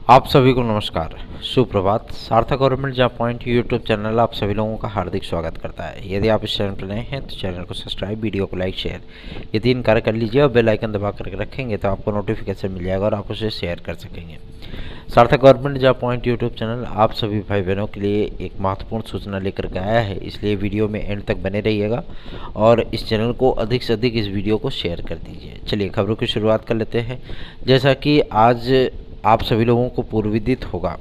आप सभी को नमस्कार, सुप्रभात। सार्थक government job point YouTube channel आप सभी लोगों का हार्दिक स्वागत करता है। यदि आप इस चैनल पर नए हैं तो चैनल को सब्सक्राइब, वीडियो को लाइक, शेयर ये 3 कार्य कर लीजिए और बेल आइकन दबा करके रखेंगे तो आपको नोटिफिकेशन मिल जाएगा और आप उसे शेयर कर सकेंगे। सार्थक government job point YouTube channel आप सभी भाई बहनों के लिए एक महत्वपूर्ण सूचना लेकर के आया है, इसलिए वीडियो में एंड तक बने रहिएगा और इस चैनल को अधिक से अधिक इस वीडियो को शेयर कर दीजिए। चलिए खबरों की शुरुआत कर लेते हैं। जैसा कि आज आप सभी लोगों को पूर्व विदित होगा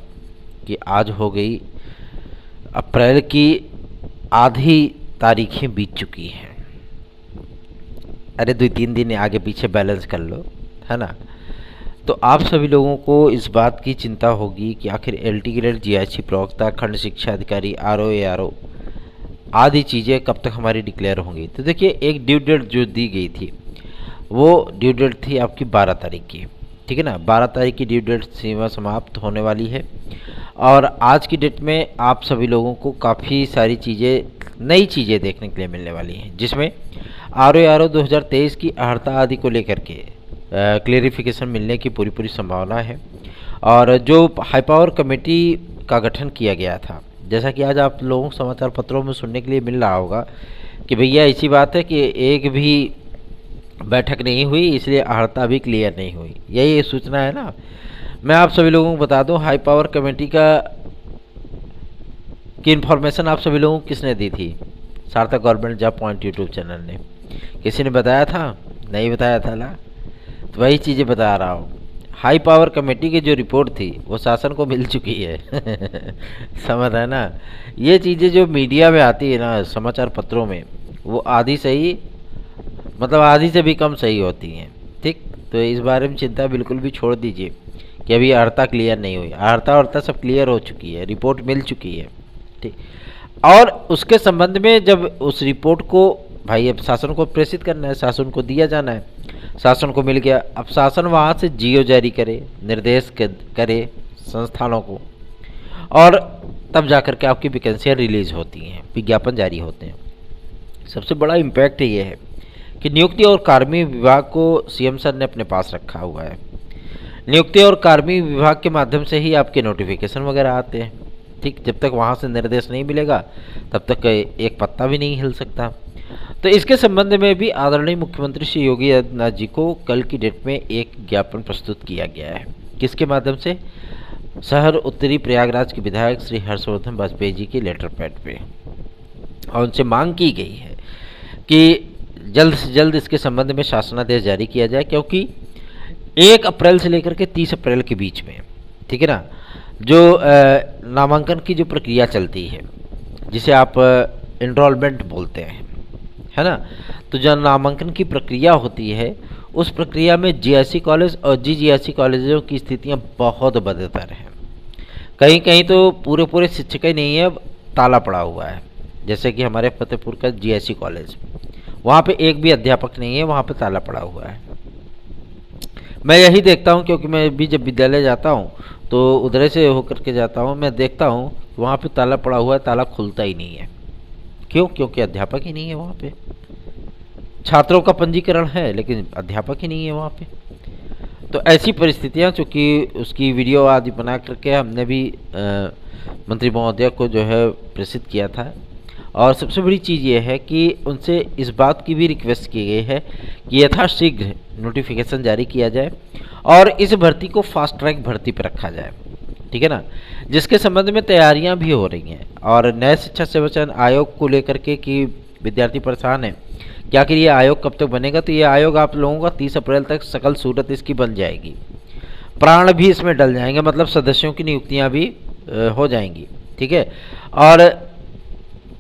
कि आज हो गई अप्रैल की आधी तारीखें बीत चुकी हैं। अरे 2-3 दिन आगे पीछे बैलेंस कर लो, है ना। तो आप सभी लोगों को इस बात की चिंता होगी कि आखिर LT ग्रेड, GIC प्रवक्ता, खंड शिक्षा अधिकारी, RO, ARO आदि चीज़ें कब तक हमारी डिक्लेयर होंगी। तो देखिए, एक ड्यू डेट जो दी गई थी वो ड्यू डेट थी आपकी 12 तारीख की, ठीक है ना। 12 तारीख की ड्यू डेट सीमा समाप्त होने वाली है और आज की डेट में आप सभी लोगों को काफ़ी सारी चीज़ें, नई चीज़ें देखने के लिए मिलने वाली हैं, जिसमें RO 2023 की अर्हता आदि को लेकर के क्लेरिफिकेशन मिलने की पूरी संभावना है। और जो हाई पावर कमेटी का गठन किया गया था, जैसा कि आज आप लोगों को समाचार पत्रों में सुनने के लिए मिल रहा होगा कि भैया ऐसी बात है कि एक भी बैठक नहीं हुई, इसलिए अर्हता भी क्लियर नहीं हुई, यही सूचना है ना। मैं आप सभी लोगों को बता दूं, हाई पावर कमेटी की इन्फॉर्मेशन आप सभी लोगों को किसने दी थी? सार्थक government job point YouTube channel ने। किसी ने बताया था? नहीं बताया था ना। तो वही चीज़ें बता रहा हूँ। हाई पावर कमेटी की जो रिपोर्ट थी वो शासन को मिल चुकी है समझ है ना। ये चीज़ें जो मीडिया में आती है ना, समाचार पत्रों में, वो आधी सही, मतलब आधी से भी कम सही होती हैं, ठीक। तो इस बारे में चिंता बिल्कुल भी छोड़ दीजिए कि अभी अर्हता क्लियर नहीं हुई। अर्हता सब क्लियर हो चुकी है, रिपोर्ट मिल चुकी है, ठीक। और उसके संबंध में जब उस रिपोर्ट को भाई अब शासन को प्रेषित करना है, शासन को दिया जाना है। शासन को मिल गया, अब शासन वहाँ से GO जारी करे, निर्देश करे संस्थानों को, और तब जाकर के आपकी वैकेंसियाँ रिलीज होती हैं, विज्ञापन जारी होते हैं। सबसे बड़ा इम्पैक्ट ये है कि नियुक्ति और कार्मिक विभाग को CM सर ने अपने पास रखा हुआ है। नियुक्ति और कार्मिक विभाग के माध्यम से ही आपके नोटिफिकेशन वगैरह आते हैं, ठीक। जब तक वहाँ से निर्देश नहीं मिलेगा तब तक एक पत्ता भी नहीं हिल सकता। तो इसके संबंध में भी आदरणीय मुख्यमंत्री श्री योगी आदित्यनाथ जी को कल की डेट में एक ज्ञापन प्रस्तुत किया गया है। किसके माध्यम से? शहर उत्तरी प्रयागराज के विधायक श्री हर्षवर्धन वाजपेयी जी के लेटर पैड पे, और उनसे मांग की गई है कि जल्द से जल्द इसके संबंध में शासनादेश जारी किया जाए, क्योंकि 1 अप्रैल से लेकर के 30 अप्रैल के बीच में, ठीक है ना, जो नामांकन की जो प्रक्रिया चलती है, जिसे आप एनरोलमेंट बोलते हैं, है ना। तो जो नामांकन की प्रक्रिया होती है, उस प्रक्रिया में GIC कॉलेज और GGIC कॉलेजों की स्थितियां बहुत बदतर हैं। कहीं कहीं तो पूरे शिक्षक ही नहीं है, ताला पड़ा हुआ है। जैसे कि हमारे फतेहपुर का GIC कॉलेज, वहाँ पे एक भी अध्यापक नहीं है, वहाँ पे ताला पड़ा हुआ है। मैं यही देखता हूँ, क्योंकि मैं भी जब विद्यालय जाता हूँ तो उधर से होकर के जाता हूँ, मैं देखता हूँ वहाँ पे ताला पड़ा हुआ है, ताला खुलता ही नहीं है। क्यों? क्योंकि अध्यापक ही नहीं है वहाँ पे। छात्रों का पंजीकरण है लेकिन अध्यापक ही नहीं है वहाँ पे। तो ऐसी परिस्थितियाँ, चूँकि उसकी वीडियो आदि बना करके हमने भी मंत्री महोदय को जो है प्रेषित किया था। और सबसे बड़ी चीज़ ये है कि उनसे इस बात की भी रिक्वेस्ट की गई है कि यथाशीघ्र नोटिफिकेशन जारी किया जाए और इस भर्ती को फास्ट ट्रैक भर्ती पर रखा जाए, ठीक है ना, जिसके संबंध में तैयारियां भी हो रही हैं। और नए शिक्षा सेवा चयन आयोग को लेकर के कि विद्यार्थी परेशान है कि आखिर ये आयोग कब तक बनेगा। तो ये आयोग आप लोगों का 30 अप्रैल तक सकल सूरत इसकी बन जाएगी, प्राण भी इसमें डल जाएंगे, मतलब सदस्यों की नियुक्तियाँ भी हो जाएंगी, ठीक है। और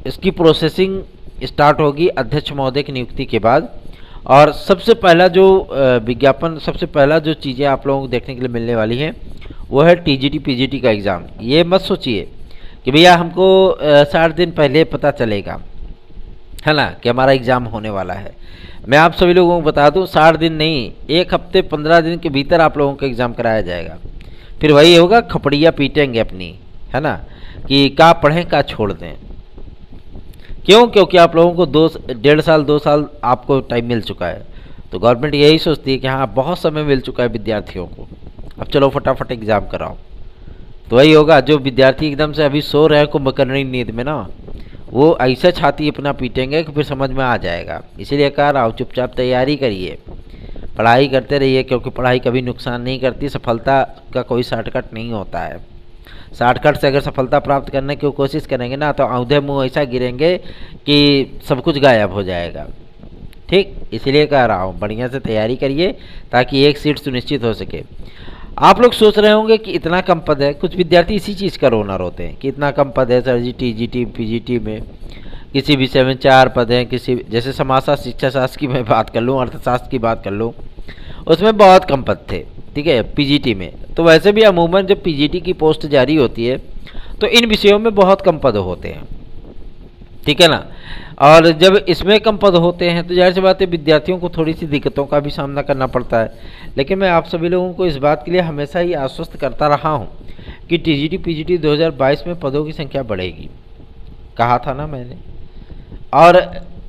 इसकी प्रोसेसिंग स्टार्ट होगी अध्यक्ष महोदय की नियुक्ति के बाद। और सबसे पहला जो विज्ञापन, सबसे पहला जो चीज़ें आप लोगों को देखने के लिए मिलने वाली हैं वो है TGT PGT का एग्ज़ाम। ये मत सोचिए कि भैया हमको 60 दिन पहले पता चलेगा, है ना, कि हमारा एग्ज़ाम होने वाला है। मैं आप सभी लोगों को बता दूं, 60 दिन नहीं, 1 हफ्ते 15 दिन के भीतर आप लोगों का एग्ज़ाम कराया जाएगा। फिर वही होगा, खपड़िया पीटेंगे अपनी, है ना, कि का पढ़ें का छोड़ दें। क्यों? क्योंकि आप लोगों को 1.5 साल 2 साल आपको टाइम मिल चुका है। तो गवर्नमेंट यही सोचती है कि हाँ, बहुत समय मिल चुका है विद्यार्थियों को, अब चलो फटाफट एग्ज़ाम कराओ, तो वही होगा, जो विद्यार्थी एकदम से अभी सो रहे हैं कुंभकर्णी नींद में ना, वो ऐसा छाती अपना पीटेंगे कि फिर समझ में आ जाएगा। इसीलिए कह रहा हूँ चुपचाप तैयारी करिए, पढ़ाई करते रहिए, क्योंकि पढ़ाई कभी नुकसान नहीं करती। सफलता का कोई शॉर्टकट नहीं होता है। शॉर्टकट से अगर सफलता प्राप्त करने की कोशिश करेंगे ना, तो औंधे मुँह ऐसा गिरेंगे कि सब कुछ गायब हो जाएगा। ठीक, इसलिए कह रहा हूँ बढ़िया से तैयारी करिए ताकि एक सीट सुनिश्चित हो सके। आप लोग सोच रहे होंगे कि इतना कम पद है, कुछ विद्यार्थी इसी चीज़ का रोना रोते हैं कि इतना कम पद है सर जी, टीजीटी पीजीटी में किसी विषय में 4 पद हैं। किसी जैसे समाजशास्त्र, शिक्षा शास्त्र की मैं बात कर लूँ, अर्थशास्त्र की बात कर लूँ, उसमें बहुत कम पद थे। ठीक है, पीजीटी में तो वैसे भी अमूमन जब पीजीटी की पोस्ट जारी होती है तो इन विषयों में बहुत कम पद होते हैं। ठीक है ना, और जब इसमें कम पद होते हैं तो जाहिर सी बात है विद्यार्थियों को थोड़ी सी दिक्कतों का भी सामना करना पड़ता है। लेकिन मैं आप सभी लोगों को इस बात के लिए हमेशा ही आश्वस्त करता रहा हूं कि टीजीटी पीजीटी 2022 में पदों की संख्या बढ़ेगी, कहा था ना मैंने। और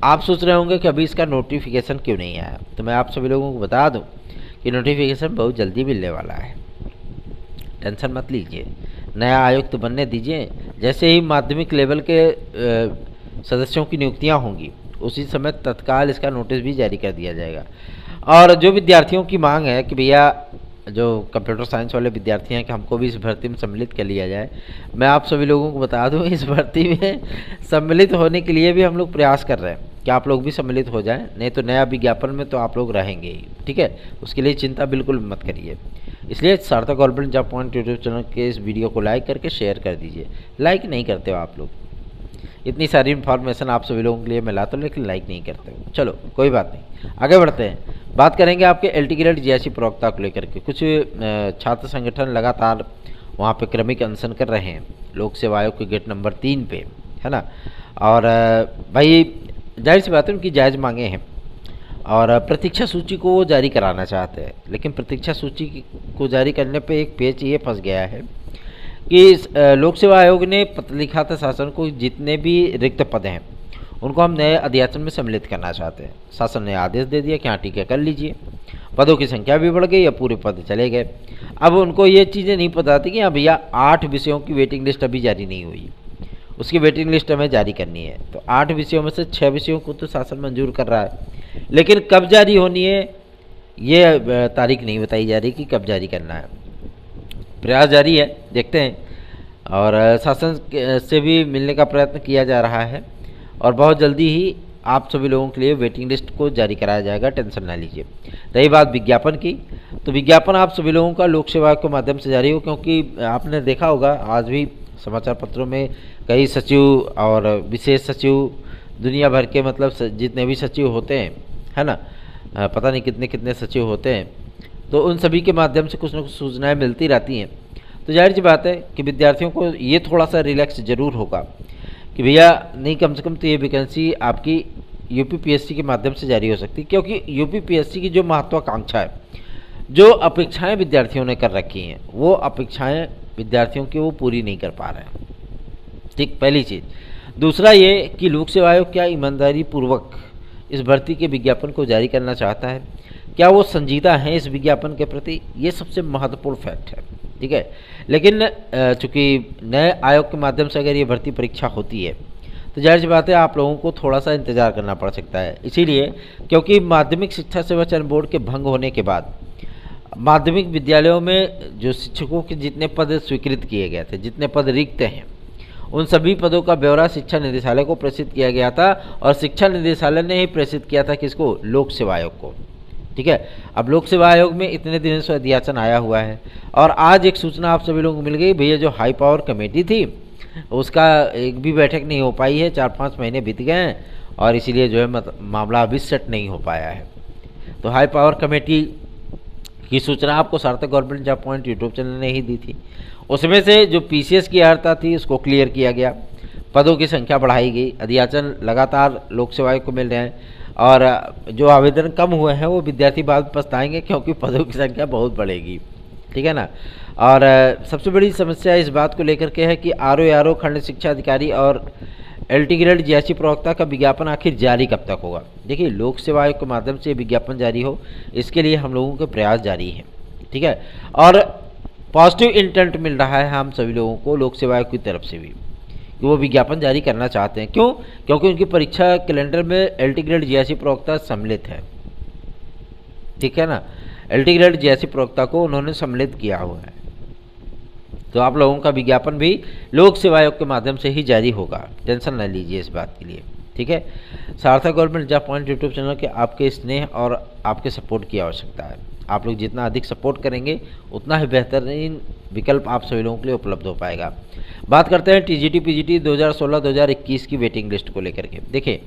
आप सोच रहे होंगे कि अभी इसका नोटिफिकेशन क्यों नहीं आया, तो मैं आप सभी लोगों को बता दूँ कि नोटिफिकेशन बहुत जल्दी मिलने वाला है, टेंशन मत लीजिए। नया आयोग तो बनने दीजिए, जैसे ही माध्यमिक लेवल के सदस्यों की नियुक्तियां होंगी उसी समय तत्काल इसका नोटिस भी जारी कर दिया जाएगा। और जो विद्यार्थियों की मांग है कि भैया जो कंप्यूटर साइंस वाले विद्यार्थी हैं कि हमको भी इस भर्ती में सम्मिलित कर लिया जाए, मैं आप सभी लोगों को बता दूं इस भर्ती में सम्मिलित होने के लिए भी हम लोग प्रयास कर रहे हैं कि आप लोग भी सम्मिलित हो जाएं, नहीं तो नया विज्ञापन में तो आप लोग रहेंगे ही। ठीक है, उसके लिए चिंता बिल्कुल मत करिए। इसलिए सार्थक government job point YouTube channel के इस वीडियो को लाइक करके शेयर कर दीजिए। लाइक नहीं करते हो आप लोग, इतनी सारी इन्फॉर्मेशन आप सभी लोगों के लिए मैं लाता हूँ लेकिन लाइक नहीं करते हो। चलो कोई बात नहीं, आगे बढ़ते हैं। बात करेंगे आपके एलटी ग्रेड जीएससी प्रवक्ता को लेकर के। कुछ छात्र संगठन लगातार वहाँ पे क्रमिक अनशन कर रहे हैं लोक सेवा आयोग के गेट नंबर 3 पे, है ना। और भाई जाहिर सी बात है उनकी जायज़ मांगे हैं और प्रतीक्षा सूची को वो जारी कराना चाहते हैं, लेकिन प्रतीक्षा सूची को जारी करने पे एक पेच ये फंस गया है कि लोक सेवा आयोग ने पत्र लिखा था शासन को, जितने भी रिक्त पद हैं उनको हम नए अध्यासन में सम्मिलित करना चाहते हैं। शासन ने आदेश दे दिया कि हाँ ठीक है कर लीजिए। पदों की संख्या भी बढ़ गई या पूरे पद चले गए। अब उनको ये चीज़ें नहीं पता थी कि हाँ भैया 8 विषयों की वेटिंग लिस्ट अभी जारी नहीं हुई, उसकी वेटिंग लिस्ट हमें जारी करनी है। तो 8 विषयों में से 6 विषयों को तो शासन मंजूर कर रहा है, लेकिन कब जारी होनी है ये तारीख नहीं बताई जा रही कि कब जारी करना है। प्रयास जारी है, देखते हैं, और शासन से भी मिलने का प्रयत्न किया जा रहा है और बहुत जल्दी ही आप सभी लोगों के लिए वेटिंग लिस्ट को जारी कराया जाएगा, टेंशन ना लीजिए। रही बात विज्ञापन की, तो विज्ञापन आप सभी लोगों का लोक सेवा के माध्यम से जारी हो, क्योंकि आपने देखा होगा आज भी समाचार पत्रों में कई सचिव और विशेष सचिव दुनिया भर के, मतलब जितने भी सचिव होते हैं, है ना, पता नहीं कितने कितने सचिव होते हैं, तो उन सभी के माध्यम से कुछ न कुछ सूचनाएं मिलती रहती हैं। तो जाहिर सी बात है कि विद्यार्थियों को ये थोड़ा सा रिलैक्स ज़रूर होगा कि भैया नहीं, कम से कम तो ये वैकेंसी आपकी यूपीपीएससी के माध्यम से जारी हो सकती है, क्योंकि यूपीपीएससी की जो महत्वाकांक्षा है, जो अपेक्षाएं विद्यार्थियों ने कर रखी हैं, वो अपेक्षाएं विद्यार्थियों की वो पूरी नहीं कर पा रहे हैं। ठीक, पहली चीज़। दूसरा ये कि लोक सेवा आयोग क्या ईमानदारी पूर्वक इस भर्ती के विज्ञापन को जारी करना चाहता है, क्या वो संजीदा हैं इस विज्ञापन के प्रति, ये सबसे महत्वपूर्ण फैक्ट है। ठीक है, लेकिन चूँकि नए आयोग के माध्यम से अगर ये भर्ती परीक्षा होती है तो जाहिर सी बात है आप लोगों को थोड़ा सा इंतज़ार करना पड़ सकता है। इसीलिए क्योंकि माध्यमिक शिक्षा सेवा चयन बोर्ड के भंग होने के बाद माध्यमिक विद्यालयों में जो शिक्षकों के जितने पद स्वीकृत किए गए थे, जितने पद रिक्त हैं, उन सभी पदों का ब्यौरा शिक्षा निदेशालय को प्रेषित किया गया था और शिक्षा निदेशालय ने ही प्रेषित किया था किसको, लोक सेवा आयोग को। ठीक है, अब लोक सेवा आयोग में इतने दिनों से अध्यासन आया हुआ है और आज एक सूचना आप सभी लोगों को मिल गई, भैया जो हाई पावर कमेटी थी उसका एक भी बैठक नहीं हो पाई है, 4-5 महीने बीत गए हैं और इसीलिए जो है मामला अभी सेट नहीं हो पाया है। तो हाई पावर कमेटी की सूचना आपको सार्थक government job point YouTube channel ने ही दी थी। उसमें से जो पीसीएस की अर्हता थी उसको क्लियर किया गया, पदों की संख्या बढ़ाई गई, अध्यासन लगातार लोक सेवा आयोग को मिल रहे हैं और जो आवेदन कम हुए हैं वो विद्यार्थी बाद में पछताएंगे क्योंकि पदों की संख्या बहुत बढ़ेगी। ठीक है ना। और सबसे बड़ी समस्या इस बात को लेकर के है कि आरओ खंड शिक्षा अधिकारी और एलटी ग्रेड जीएससी प्रवक्ता का विज्ञापन आखिर जारी कब तक होगा। देखिए, लोक सेवा आयोग के माध्यम से विज्ञापन जारी हो, इसके लिए हम लोगों के प्रयास जारी हैं। ठीक है, और पॉजिटिव इंटेंट मिल रहा है हम सभी लोगों को लोक सेवा आयोग की तरफ से भी कि वो विज्ञापन जारी करना चाहते हैं। क्यों? क्योंकि उनकी परीक्षा कैलेंडर में एलटी ग्रेड जीआईसी प्रवक्ता सम्मिलित है, ठीक है ना। एलटी ग्रेड जीआईसी प्रवक्ता को उन्होंने सम्मिलित किया हुआ है, तो आप लोगों का विज्ञापन भी लोक सेवा आयोग के माध्यम से ही जारी होगा, टेंशन न लीजिए इस बात के लिए, ठीक है। सार्थक government job point YouTube channel के आपके स्नेह और आपके सपोर्ट की आवश्यकता है। आप लोग जितना अधिक सपोर्ट करेंगे उतना ही बेहतरीन विकल्प आप सभी लोगों के लिए उपलब्ध हो पाएगा। बात करते हैं टीजीटी पीजीटी 2016-2021 की वेटिंग लिस्ट को लेकर के। देखिए,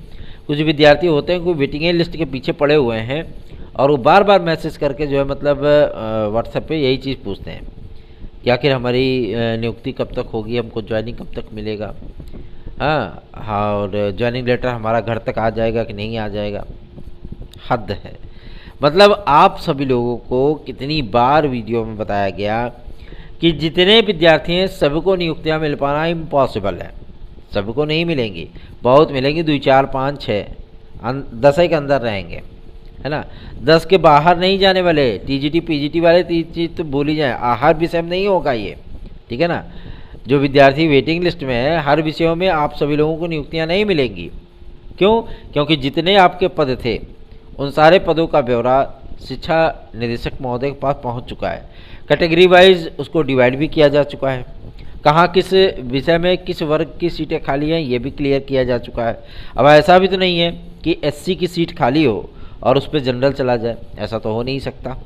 कुछ विद्यार्थी होते हैं कोई वेटिंग लिस्ट के पीछे पड़े हुए हैं और वो बार बार मैसेज करके जो है मतलब व्हाट्सएप पे यही चीज़ पूछते हैं कि आखिर हमारी नियुक्ति कब तक होगी, हमको ज्वाइनिंग कब तक मिलेगा, हाँ, और ज्वाइनिंग लेटर हमारा घर तक आ जाएगा कि नहीं आ जाएगा। हद है। मतलब आप सभी लोगों को कितनी बार वीडियो में बताया गया कि जितने विद्यार्थी हैं सबको नियुक्तियां मिल पाना इम्पॉसिबल है, सबको नहीं मिलेंगी, बहुत मिलेंगी, 2 4 5 6 10 के अंदर रहेंगे, है ना। 10 के बाहर नहीं जाने वाले। टीजीटी पीजीटी वाले चीज़ तो भूल ही जाए, हर विषय में नहीं होगा ये, ठीक है ना। जो विद्यार्थी वेटिंग लिस्ट में है हर विषयों में आप सभी लोगों को नियुक्तियां नहीं मिलेंगी। क्यों? क्योंकि जितने आपके पद थे उन सारे पदों का ब्यौरा शिक्षा निदेशक महोदय के पास पहुंच चुका है। कैटेगरी वाइज उसको डिवाइड भी किया जा चुका है, कहाँ किस विषय में किस वर्ग की सीटें खाली हैं ये भी क्लियर किया जा चुका है। अब ऐसा भी तो नहीं है कि एससी की सीट खाली हो और उस पर जनरल चला जाए, ऐसा तो हो नहीं सकता,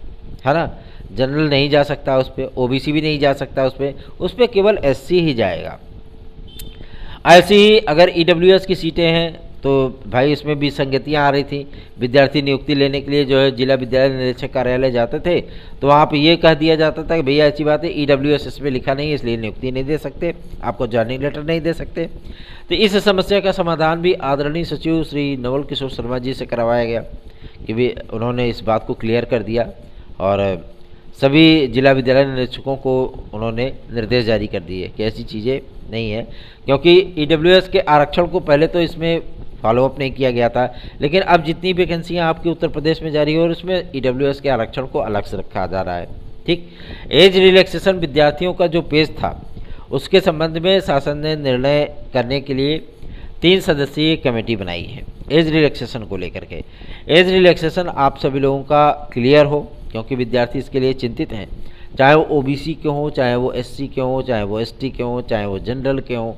है ना। जनरल नहीं जा सकता उस पर, ओबीसी भी नहीं जा सकता उस पर केवल एससी ही जाएगा। ऐसे ही अगर ईडब्ल्यूएस की सीटें हैं तो भाई इसमें भी संगतियाँ आ रही थी। विद्यार्थी नियुक्ति लेने के लिए जो है जिला विद्यालय निरीक्षक कार्यालय जाते थे तो वहाँ पे ये कह दिया जाता था कि भैया ऐसी बात है ईडब्ल्यूएस इसमें लिखा नहीं है इसलिए नियुक्ति नहीं दे सकते, आपको ज्वाइनिंग लेटर नहीं दे सकते। तो इस समस्या का समाधान भी आदरणीय सचिव श्री नवल किशोर शर्मा जी से करवाया गया कि भी उन्होंने इस बात को क्लियर कर दिया और सभी जिला विद्यालय निरीक्षकों को उन्होंने निर्देश जारी कर दिए कि ऐसी चीज़ें नहीं है। क्योंकि ईडब्ल्यूएस के आरक्षण को पहले तो इसमें फॉलोअप नहीं किया गया था, लेकिन अब जितनी वैकेंसियाँ आपके उत्तर प्रदेश में जारी हो और उसमें ईडब्ल्यूएस के आरक्षण को अलग से रखा जा रहा है, ठीक। एज रिलैक्सेशन विद्यार्थियों का जो पेज था उसके संबंध में शासन ने निर्णय करने के लिए 3 सदस्यीय कमेटी बनाई है एज रिलैक्सेशन को लेकर के। एज रिलैक्सेशन आप सभी लोगों का क्लियर हो क्योंकि विद्यार्थी इसके लिए चिंतित हैं, चाहे वो ओबीसी के हों, चाहे वो एससी के हों, चाहे वो एसटी के हों, चाहे वो जनरल के हों,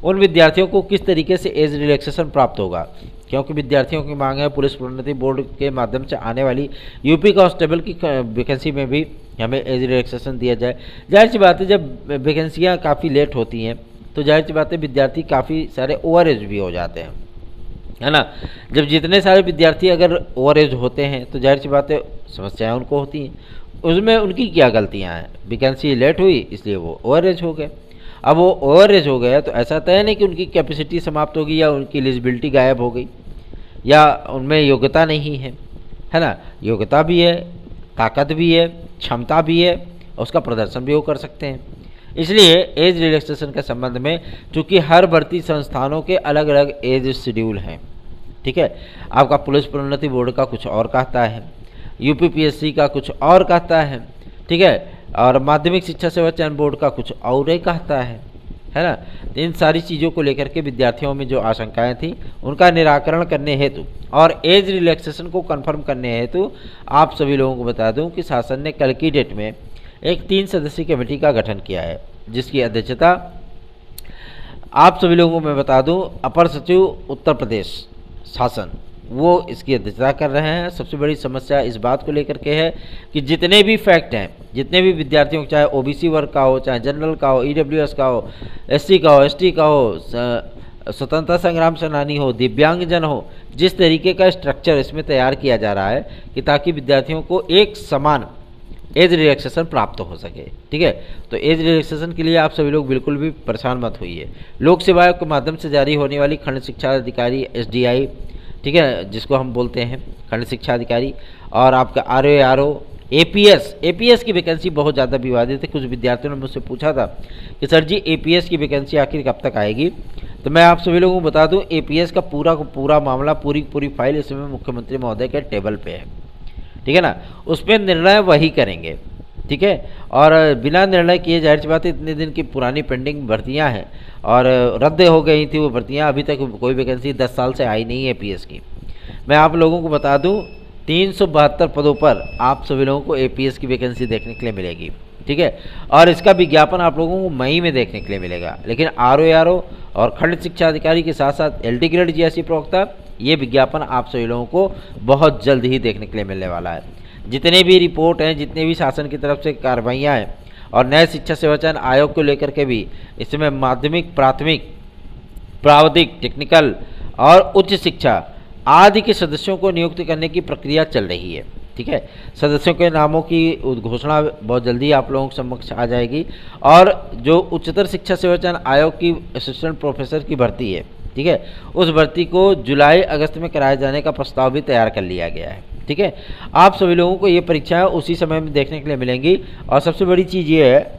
उन विद्यार्थियों को किस तरीके से एज रिलैक्सेशन प्राप्त होगा। क्योंकि विद्यार्थियों की मांग है पुलिस प्रोन्नति बोर्ड के माध्यम से आने वाली यूपी कांस्टेबल की वैकेंसी में भी हमें एज रिलैक्सेशन दिया जाए। जाहिर सी बात है जब वैकेंसियाँ काफ़ी लेट होती हैं तो जाहिर सी बात है विद्यार्थी काफ़ी सारे ओवर एज भी हो जाते हैं, है ना। जब जितने सारे विद्यार्थी अगर ओवर एज होते हैं तो जाहिर सी बात है समस्याएं उनको होती हैं, उसमें उनकी क्या गलतियां हैं। वैकेंसी लेट हुई इसलिए वो ओवर एज हो गए। अब वो ओवर एज हो गया तो ऐसा तय नहीं कि उनकी कैपेसिटी समाप्त होगी या उनकी एलिजिबिलिटी गायब हो गई या उनमें योग्यता नहीं है, है ना। योग्यता भी है, ताकत भी है, क्षमता भी है, उसका प्रदर्शन भी वो कर सकते हैं। इसलिए एज रिलैक्सेशन के संबंध में चूँकि हर भर्ती संस्थानों के अलग अलग एज शेड्यूल हैं, ठीक है। आपका पुलिस प्रोन्नति बोर्ड का कुछ और कहता है, यूपीपीएससी का कुछ और कहता है, ठीक है, और माध्यमिक शिक्षा सेवा चयन बोर्ड का कुछ और ही कहता है ना। इन सारी चीज़ों को लेकर के विद्यार्थियों में जो आशंकाएं थी उनका निराकरण करने हेतु और एज रिलैक्सेशन को कंफर्म करने हेतु आप सभी लोगों को बता दूं कि शासन ने कल की डेट में एक 3 सदस्यीय कमेटी का गठन किया है जिसकी अध्यक्षता आप सभी लोगों को मैं बता दूं अपर सचिव उत्तर प्रदेश शासन वो इसकी अध्यक्षता कर रहे हैं। सबसे बड़ी समस्या इस बात को लेकर के है कि जितने भी फैक्ट हैं, जितने भी विद्यार्थियों चाहे ओबीसी वर्ग का हो, चाहे जनरल का हो, ईडब्ल्यूएस का हो, एससी का हो, एसटी का हो, स्वतंत्रता संग्राम सेनानी हो, दिव्यांगजन हो, जिस तरीके का स्ट्रक्चर इसमें तैयार किया जा रहा है कि ताकि विद्यार्थियों को एक समान एज रिलैक्सेशन प्राप्त हो सके, ठीक है। तो एज रिलैक्सेशन के लिए आप सभी लोग बिल्कुल भी परेशान मत होइए। लोक सेवा आयोग के माध्यम से जारी होने वाली खंड शिक्षा अधिकारी एसडीआई, ठीक है, जिसको हम बोलते हैं खंड शिक्षा अधिकारी, और आपका आरओ एपीएस की वैकेंसी बहुत ज़्यादा विवादित है। कुछ विद्यार्थियों ने मुझसे पूछा था कि सर जी एपीएस की वैकेंसी आखिर कब तक आएगी। तो मैं आप सभी लोगों को बता दूं एपीएस का पूरा मामला, पूरी फाइल इस समय मुख्यमंत्री महोदय के टेबल पे है, ठीक है ना। उस पर निर्णय वही करेंगे, ठीक है। और बिना निर्णय किए, जाहिर सी बात है इतने दिन की पुरानी पेंडिंग भर्तियां हैं और रद्द हो गई थी वो भर्तियां, अभी तक कोई वैकेंसी 10 साल से आई नहीं है पीएस की। मैं आप लोगों को बता दूं 372 पदों पर आप सभी लोगों को एपीएस की वैकेंसी देखने के लिए मिलेगी, ठीक है। और इसका विज्ञापन आप लोगों को मई में देखने के लिए मिलेगा। लेकिन आरओ और खंड शिक्षा अधिकारी के साथ साथ एलटी ग्रेड जीएससी प्रवक्ता, ये विज्ञापन आप सभी लोगों को बहुत जल्द ही देखने के लिए मिलने वाला है। जितने भी रिपोर्ट हैं, जितने भी शासन की तरफ से कार्रवाइयाँ हैं और नए शिक्षा सेवा चयन आयोग को लेकर के भी इसमें माध्यमिक, प्राथमिक, प्राविधिक, टेक्निकल और उच्च शिक्षा आदि के सदस्यों को नियुक्त करने की प्रक्रिया चल रही है, ठीक है। सदस्यों के नामों की घोषणा बहुत जल्दी आप लोगों के समक्ष आ जाएगी। और जो उच्चतर शिक्षा सेवा चयन आयोग की असिस्टेंट प्रोफेसर की भर्ती है, ठीक है, उस भर्ती को जुलाई अगस्त में कराए जाने का प्रस्ताव भी तैयार कर लिया गया है, ठीक है। आप सभी लोगों को ये परीक्षाएं उसी समय में देखने के लिए मिलेंगी। और सबसे बड़ी चीज़ ये है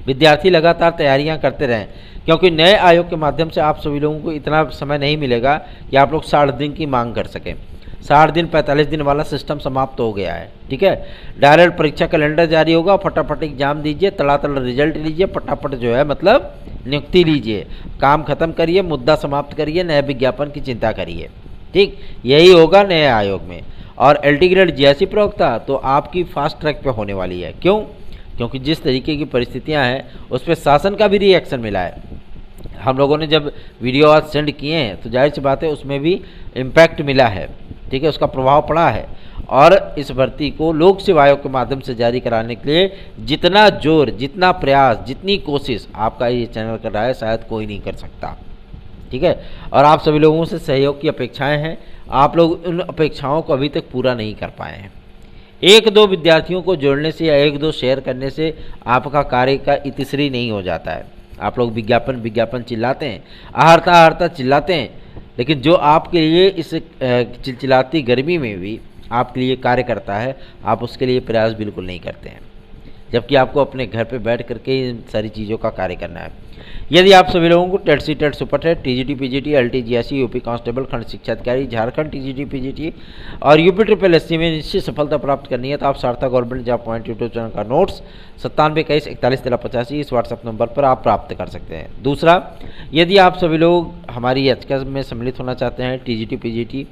विद्यार्थी लगातार तैयारियां करते रहें, क्योंकि नए आयोग के माध्यम से आप सभी लोगों को इतना समय नहीं मिलेगा कि आप लोग 60 दिन की मांग कर सकें। 60 दिन 45 दिन वाला सिस्टम समाप्त हो गया है, ठीक है। डायरेक्ट परीक्षा कैलेंडर जारी होगा, फटाफट एग्जाम दीजिए, तड़ातड़ रिजल्ट लीजिए, फटाफट जो है मतलब नियुक्ति लीजिए, काम खत्म करिए, मुद्दा समाप्त करिए, नए विज्ञापन की चिंता करिए, ठीक। यही होगा नए आयोग में। और एलटी ग्रेड जीएससी प्रवक्ता तो आपकी फास्ट ट्रैक पे होने वाली है। क्यों? क्योंकि जिस तरीके की परिस्थितियां हैं उस पर शासन का भी रिएक्शन मिला है। हम लोगों ने जब वीडियो आज सेंड किए हैं तो जाहिर सी बात है उसमें भी इम्पैक्ट मिला है, ठीक है, उसका प्रभाव पड़ा है। और इस भर्ती को लोक सेवा आयोग के माध्यम से जारी कराने के लिए जितना जोर, जितना प्रयास, जितनी कोशिश आपका ये चैनल कर रहा है शायद कोई नहीं कर सकता, ठीक है। और आप सभी लोगों से सहयोग की अपेक्षाएं हैं, आप लोग उन अपेक्षाओं को अभी तक पूरा नहीं कर पाए हैं। एक दो विद्यार्थियों को जोड़ने से या एक दो शेयर करने से आपका कार्य का इतिश्री नहीं हो जाता है। आप लोग विज्ञापन विज्ञापन चिल्लाते हैं, आहरता आहरता चिल्लाते हैं, लेकिन जो आपके लिए इस चिलचिलाती गर्मी में भी आपके लिए कार्य करता है, आप उसके लिए प्रयास बिल्कुल नहीं करते हैं, जबकि आपको अपने घर पे बैठ करके इन सारी चीज़ों का कार्य करना है। यदि आप सभी लोगों को TET C, TET super TET, TGT PGT, LT GSC, UP constable, खंड शिक्षा अधिकारी, झारखंड टीजीटी पीजीटी और यूपी ट्रिपल एससी में निश्चित सफलता प्राप्त करनी है तो आप Sarthak government job point YouTube channel का नोट्स 9721411385 इस व्हाट्सएप नंबर पर आप प्राप्त कर सकते हैं। दूसरा, यदि आप सभी लोग हमारी एचकेएस में सम्मिलित होना चाहते हैं टीजीटी पीजीटी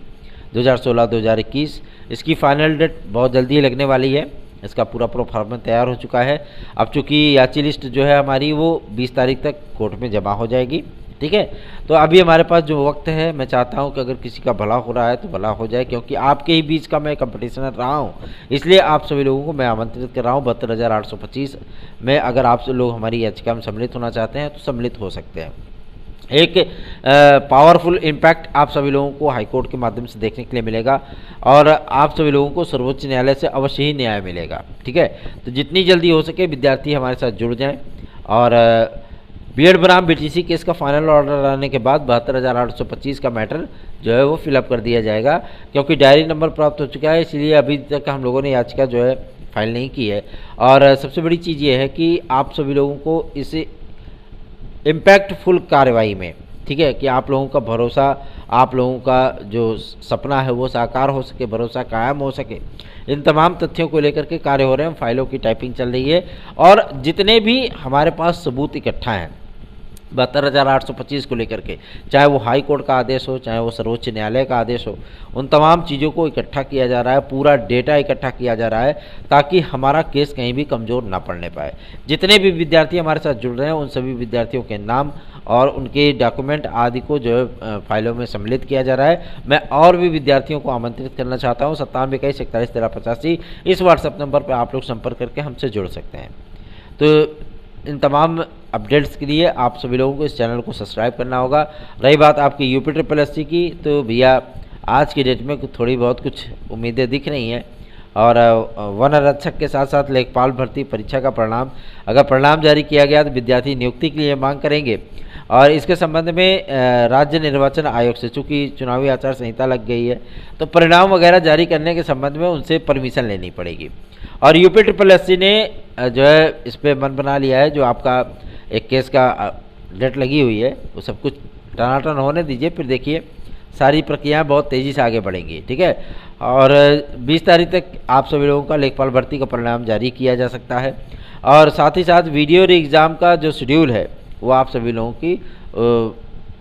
2016-2021, इसकी फाइनल डेट बहुत जल्दी ही लगने वाली है। इसका पूरा प्रोफार्मा तैयार हो चुका है। अब चूँकि याची लिस्ट जो है हमारी वो 20 तारीख तक कोर्ट में जमा हो जाएगी, ठीक है। तो अभी हमारे पास जो वक्त है, मैं चाहता हूं कि अगर किसी का भला हो रहा है तो भला हो जाए, क्योंकि आपके ही बीच का मैं कंपटीशनर रहा हूं, इसलिए आप सभी लोगों को मैं आमंत्रित कर रहा हूं 72,825 में। अगर आप लोग हमारी याचिका में सम्मिलित होना चाहते हैं तो सम्मिलित हो सकते हैं। एक पावरफुल इम्पैक्ट आप सभी लोगों को हाईकोर्ट के माध्यम से देखने के लिए मिलेगा और आप सभी लोगों को सर्वोच्च न्यायालय से अवश्य ही न्याय मिलेगा, ठीक है। तो जितनी जल्दी हो सके विद्यार्थी हमारे साथ जुड़ जाएं। और बीएड बनाम बीटीसी केस का फाइनल ऑर्डर आने के बाद 72,825 का मैटर जो है वो फिलअप कर दिया जाएगा, क्योंकि डायरी नंबर प्राप्त हो चुका है, इसलिए अभी तक हम लोगों ने याचिका जो है फाइल नहीं की है। और सबसे बड़ी चीज़ ये है कि आप सभी लोगों को इसे इम्पैक्टफुल कार्रवाई में, ठीक है, कि आप लोगों का भरोसा, आप लोगों का जो सपना है वो साकार हो सके, भरोसा कायम हो सके, इन तमाम तथ्यों को लेकर के कार्य हो रहे हैं। फाइलों की टाइपिंग चल रही है और जितने भी हमारे पास सबूत इकट्ठा हैं 72,825 को लेकर के, चाहे वो हाई कोर्ट का आदेश हो, चाहे वो सर्वोच्च न्यायालय का आदेश हो, उन तमाम चीज़ों को इकट्ठा किया जा रहा है, पूरा डेटा इकट्ठा किया जा रहा है ताकि हमारा केस कहीं भी कमज़ोर ना पड़ने पाए। जितने भी विद्यार्थी हमारे साथ जुड़ रहे हैं उन सभी विद्यार्थियों के नाम और उनके डॉक्यूमेंट आदि को जो है फाइलों में सम्मिलित किया जा रहा है। मैं और भी विद्यार्थियों को आमंत्रित करना चाहता हूँ 9721411385 इस व्हाट्सएप नंबर पर आप लोग संपर्क करके हमसे जुड़ सकते हैं। तो इन तमाम अपडेट्स के लिए आप सभी लोगों को इस चैनल को सब्सक्राइब करना होगा। रही बात आपकी यूपी ट्रिपल एससी की, तो भैया आज की डेट में थोड़ी बहुत कुछ उम्मीदें दिख रही हैं। और वन आरक्षक के साथ साथ लेखपाल भर्ती परीक्षा का परिणाम, अगर परिणाम जारी किया गया तो विद्यार्थी नियुक्ति के लिए मांग करेंगे। और इसके संबंध में राज्य निर्वाचन आयोग से, चूँकि चुनावी आचार संहिता लग गई है, तो परिणाम वगैरह जारी करने के संबंध में उनसे परमिशन लेनी पड़ेगी। और यूपी ट्रिपल एससी ने जो है इस पर मन बना लिया है, जो आपका एक केस का डेट लगी हुई है वो सब कुछ टनाटन होने दीजिए, फिर देखिए सारी प्रक्रियाएं बहुत तेज़ी से आगे बढ़ेंगी, ठीक है। और 20 तारीख तक आप सभी लोगों का लेखपाल भर्ती का परिणाम जारी किया जा सकता है। और साथ ही साथ वीडियो री एग्ज़ाम का जो शेड्यूल है वो आप सभी लोगों की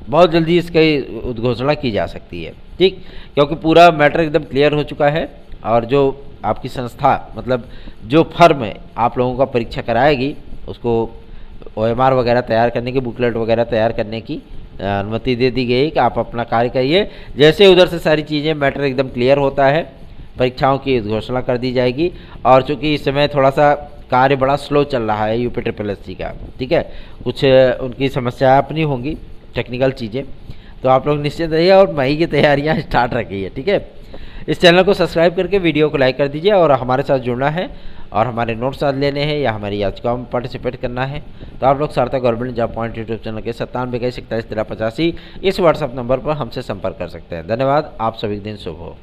बहुत जल्दी इसकी उद्घोषणा की जा सकती है, ठीक, क्योंकि पूरा मैटर एकदम क्लियर हो चुका है। और जो आपकी संस्था मतलब जो फर्म है आप लोगों का परीक्षा कराएगी उसको OMR वगैरह तैयार करने की, बुकलेट वगैरह तैयार करने की अनुमति दे दी गई कि आप अपना कार्य करिए। जैसे उधर से सारी चीज़ें मैटर एकदम क्लियर होता है परीक्षाओं की घोषणा कर दी जाएगी। और चूँकि इस समय थोड़ा सा कार्य बड़ा स्लो चल रहा है UPSSC का, ठीक है, कुछ उनकी समस्याएं अपनी होंगी, टेक्निकल चीज़ें, तो आप लोग निश्चित रहिए और मई की तैयारियां स्टार्ट रखिए, ठीक है। इस चैनल को सब्सक्राइब करके वीडियो को लाइक कर दीजिए और हमारे साथ जुड़ना है और हमारे नोट्स साथ लेने हैं या हमारी याचिकाओं में पार्टिसिपेट करना है तो आप लोग सार्थक government job point YouTube channel के 97 21 41 13 85 इस व्हाट्सएप नंबर पर हमसे संपर्क कर सकते हैं। धन्यवाद, आप सभी दिन शुभ हो।